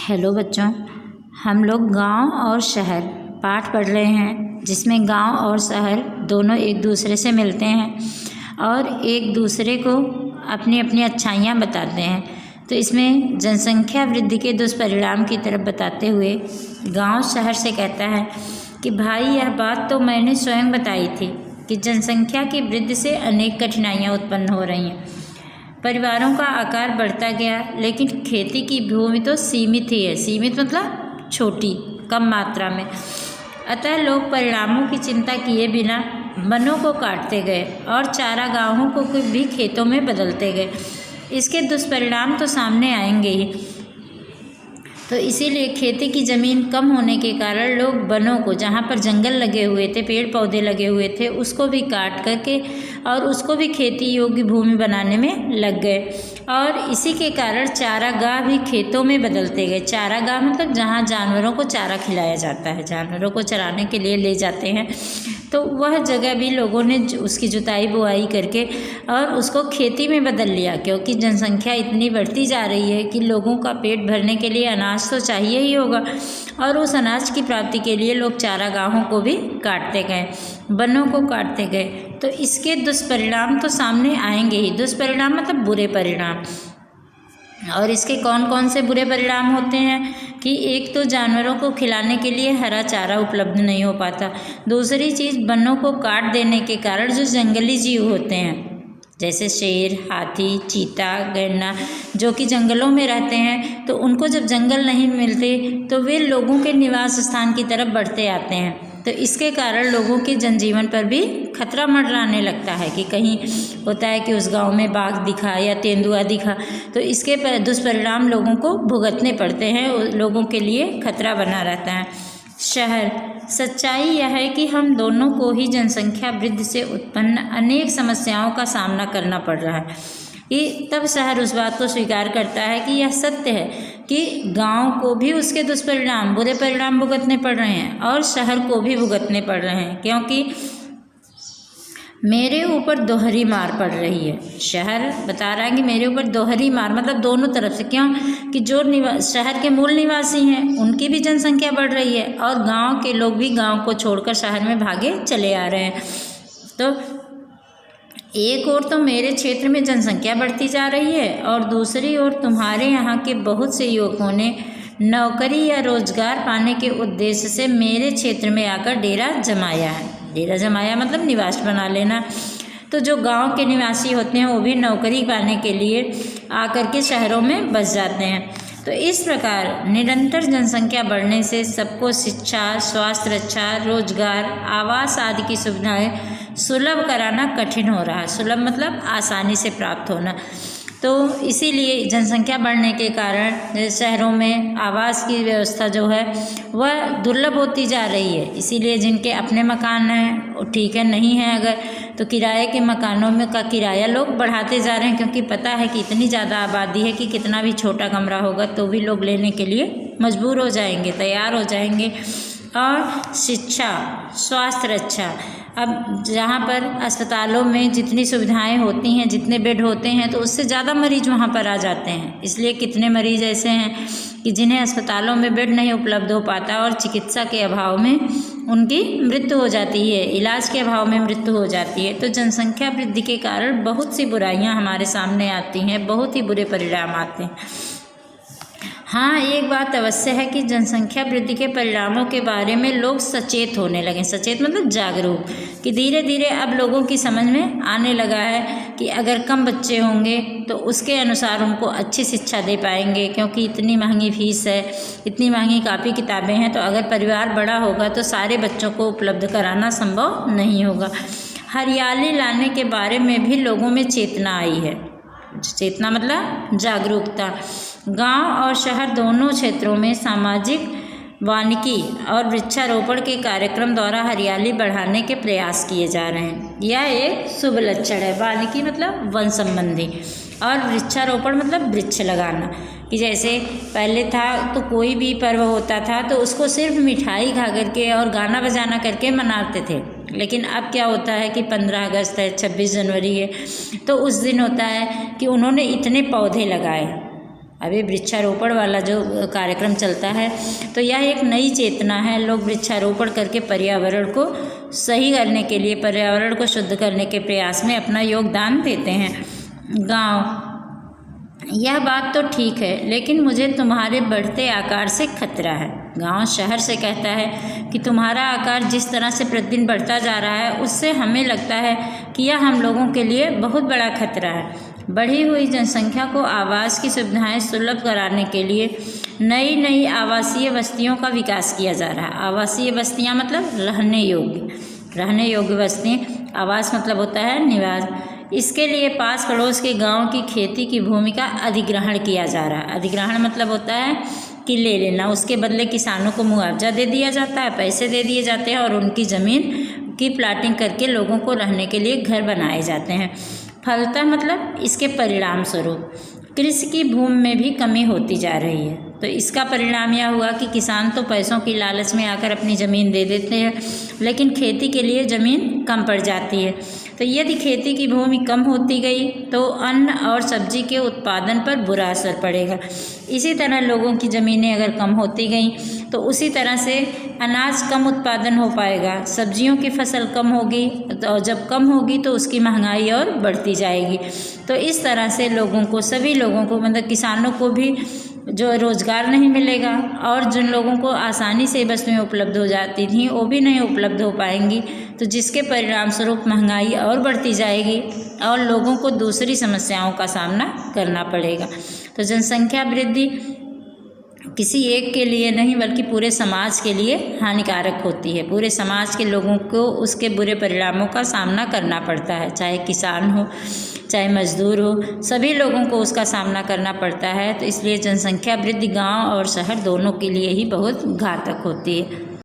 Hello बच्चों, हम लोग गांव और शहर पाठ पढ़ रहे हैं जिसमें गांव और शहर दोनों एक दूसरे से मिलते हैं और एक दूसरे को अपनी अपनी अच्छाइयाँ बताते हैं। तो इसमें जनसंख्या वृद्धि के दुष्परिणाम की तरफ बताते हुए गांव शहर से कहता है कि भाई यह बात तो मैंने स्वयं बताई थी कि जनसंख्या की वृद्धि से अनेक कठिनाइयाँ उत्पन्न हो रही हैं। परिवारों का आकार बढ़ता गया, लेकिन खेती की भूमि तो सीमित ही है। सीमित मतलब छोटी, कम मात्रा में। अतः लोग परिणामों की चिंता किए बिना वनों को काटते गए और चारागाहों को भी खेतों में बदलते गए। इसके दुष्परिणाम तो सामने आएंगे ही। तो इसीलिए खेती की ज़मीन कम होने के कारण लोग वनों को, जहाँ पर जंगल लगे हुए थे, पेड़ पौधे लगे हुए थे, उसको भी काट करके और उसको भी खेती योग्य भूमि बनाने में लग गए। और इसी के कारण चारागाह भी खेतों में बदलते गए। चारागाह मतलब जहाँ जानवरों को चारा खिलाया जाता है, जानवरों को चराने के लिए ले जाते हैं, तो वह जगह भी लोगों ने उसकी जुताई बुआई करके और उसको खेती में बदल लिया। क्योंकि जनसंख्या इतनी बढ़ती जा रही है कि लोगों का पेट भरने के लिए अनाज तो चाहिए ही होगा, और उस अनाज की प्राप्ति के लिए लोग चारागाहों को भी काटते गए, वनों को काटते गए। तो इसके दुष्परिणाम तो सामने आएंगे ही। दुष्परिणाम मतलब बुरे परिणाम। और इसके कौन कौन से बुरे परिणाम होते हैं कि एक तो जानवरों को खिलाने के लिए हरा चारा उपलब्ध नहीं हो पाता। दूसरी चीज़, वनों को काट देने के कारण जो जंगली जीव होते हैं जैसे शेर, हाथी, चीता, गैंडा, जो कि जंगलों में रहते हैं, तो उनको जब जंगल नहीं मिलते तो वे लोगों के निवास स्थान की तरफ बढ़ते आते हैं। तो इसके कारण लोगों के जनजीवन पर भी खतरा मंडराने लगता है कि कहीं होता है कि उस गांव में बाघ दिखा या तेंदुआ दिखा, तो इसके दुष्परिणाम लोगों को भुगतने पड़ते हैं, लोगों के लिए खतरा बना रहता है। शहर, सच्चाई यह है कि हम दोनों को ही जनसंख्या वृद्धि से उत्पन्न अनेक समस्याओं का सामना करना पड़ रहा है। ये तब शहर उस बात को स्वीकार करता है कि यह सत्य है कि गांव को भी उसके दुष्परिणाम, बुरे परिणाम भुगतने पड़ रहे हैं और शहर को भी भुगतने पड़ रहे हैं, क्योंकि मेरे ऊपर दोहरी मार पड़ रही है। शहर बता रहा है कि मेरे ऊपर दोहरी मार, मतलब दोनों तरफ से। क्यों कि जो शहर के मूल निवासी हैं उनकी भी जनसंख्या बढ़ रही है और गांव के लोग भी गांव को छोड़कर शहर में भागे चले आ रहे हैं। तो एक ओर तो मेरे क्षेत्र में जनसंख्या बढ़ती जा रही है और दूसरी ओर तुम्हारे यहाँ के बहुत से युवकों ने नौकरी या रोजगार पाने के उद्देश्य से मेरे क्षेत्र में आकर डेरा जमाया है। डेरा जमाया मतलब निवास बना लेना। तो जो गांव के निवासी होते हैं वो भी नौकरी पाने के लिए आकर के शहरों में बस जाते हैं। तो इस प्रकार निरंतर जनसंख्या बढ़ने से सबको शिक्षा, स्वास्थ्य रक्षा, रोजगार, आवास आदि की सुविधाएं सुलभ कराना कठिन हो रहा है। सुलभ मतलब आसानी से प्राप्त होना। तो इसीलिए जनसंख्या बढ़ने के कारण शहरों में आवास की व्यवस्था जो है वह दुर्लभ होती जा रही है। इसीलिए जिनके अपने मकान हैं वो ठीक है, नहीं है अगर, तो किराए के मकानों में का किराया लोग बढ़ाते जा रहे हैं, क्योंकि पता है कि इतनी ज़्यादा आबादी है कि कितना भी छोटा कमरा होगा तो भी लोग लेने के लिए मजबूर हो जाएंगे, तैयार हो जाएंगे। और शिक्षा, स्वास्थ्य रक्षा, अब जहाँ पर अस्पतालों में जितनी सुविधाएं होती हैं, जितने बेड होते हैं, तो उससे ज़्यादा मरीज वहाँ पर आ जाते हैं। इसलिए कितने मरीज ऐसे हैं कि जिन्हें अस्पतालों में बेड नहीं उपलब्ध हो पाता और चिकित्सा के अभाव में उनकी मृत्यु हो जाती है, इलाज के अभाव में मृत्यु हो जाती है। तो जनसंख्या वृद्धि के कारण बहुत सी बुराइयाँ हमारे सामने आती हैं, बहुत ही बुरे परिणाम आते हैं। हाँ, एक बात अवश्य है कि जनसंख्या वृद्धि के परिणामों के बारे में लोग सचेत होने लगे। सचेत मतलब जागरूक, कि धीरे धीरे अब लोगों की समझ में आने लगा है कि अगर कम बच्चे होंगे तो उसके अनुसार उनको अच्छी शिक्षा दे पाएंगे, क्योंकि इतनी महंगी फीस है, इतनी महंगी कापी किताबें हैं, तो अगर परिवार बड़ा होगा तो सारे बच्चों को उपलब्ध कराना संभव नहीं होगा। हरियाली लाने के बारे में भी लोगों में चेतना आई है। चेतना मतलब जागरूकता। गांव और शहर दोनों क्षेत्रों में सामाजिक वानिकी और वृक्षारोपण के कार्यक्रम द्वारा हरियाली बढ़ाने के प्रयास किए जा रहे हैं। यह एक शुभ लक्षण है। वानिकी मतलब वन संबंधी और वृक्षारोपण मतलब वृक्ष लगाना। कि जैसे पहले था तो कोई भी पर्व होता था तो उसको सिर्फ मिठाई खा करके और गाना बजाना करके मनाते थे, लेकिन अब क्या होता है कि 15 अगस्त है, 26 जनवरी है, तो उस दिन होता है कि उन्होंने इतने पौधे लगाए, अभी वृक्षारोपण वाला जो कार्यक्रम चलता है, तो यह एक नई चेतना है। लोग वृक्षारोपण करके पर्यावरण को सही करने के लिए, पर्यावरण को शुद्ध करने के प्रयास में अपना योगदान देते हैं। गांव, यह बात तो ठीक है, लेकिन मुझे तुम्हारे बढ़ते आकार से खतरा है। गांव शहर से कहता है कि तुम्हारा आकार जिस तरह से प्रतिदिन बढ़ता जा रहा है, उससे हमें लगता है कि यह हम लोगों के लिए बहुत बड़ा खतरा है। बढ़ी हुई जनसंख्या को आवास की सुविधाएं सुलभ कराने के लिए नई नई आवासीय बस्तियों का विकास किया जा रहा है। आवासीय बस्तियां मतलब रहने योग्य बस्ती। आवास मतलब होता है निवास। इसके लिए पास पड़ोस के गांव की खेती की भूमि का अधिग्रहण किया जा रहा है। अधिग्रहण मतलब होता है कि ले लेना, उसके बदले किसानों को मुआवजा दे दिया जाता है, पैसे दे दिए जाते हैं और उनकी ज़मीन की प्लाटिंग करके लोगों को रहने के लिए घर बनाए जाते हैं। फलतः मतलब इसके परिणाम स्वरूप कृषि की भूमि में भी कमी होती जा रही है। तो इसका परिणाम यह हुआ कि किसान तो पैसों की लालच में आकर अपनी ज़मीन दे देते हैं, लेकिन खेती के लिए ज़मीन कम पड़ जाती है। तो यदि खेती की भूमि कम होती गई तो अन्न और सब्जी के उत्पादन पर बुरा असर पड़ेगा। इसी तरह लोगों की ज़मीनें अगर कम होती गई तो उसी तरह से अनाज कम उत्पादन हो पाएगा, सब्जियों की फसल कम होगी, और जब कम होगी तो उसकी महंगाई और बढ़ती जाएगी। तो इस तरह से लोगों को, सभी लोगों को, मतलब किसानों को भी जो रोज़गार नहीं मिलेगा, और जिन लोगों को आसानी से वस्तुएं उपलब्ध हो जाती थीं वो भी नहीं उपलब्ध हो पाएंगी। तो जिसके परिणाम स्वरूप महंगाई और बढ़ती जाएगी और लोगों को दूसरी समस्याओं का सामना करना पड़ेगा। तो जनसंख्या वृद्धि किसी एक के लिए नहीं बल्कि पूरे समाज के लिए हानिकारक होती है। पूरे समाज के लोगों को उसके बुरे परिणामों का सामना करना पड़ता है, चाहे किसान हो चाहे मजदूर हो, सभी लोगों को उसका सामना करना पड़ता है। तो इसलिए जनसंख्या वृद्धि गांव और शहर दोनों के लिए ही बहुत घातक होती है।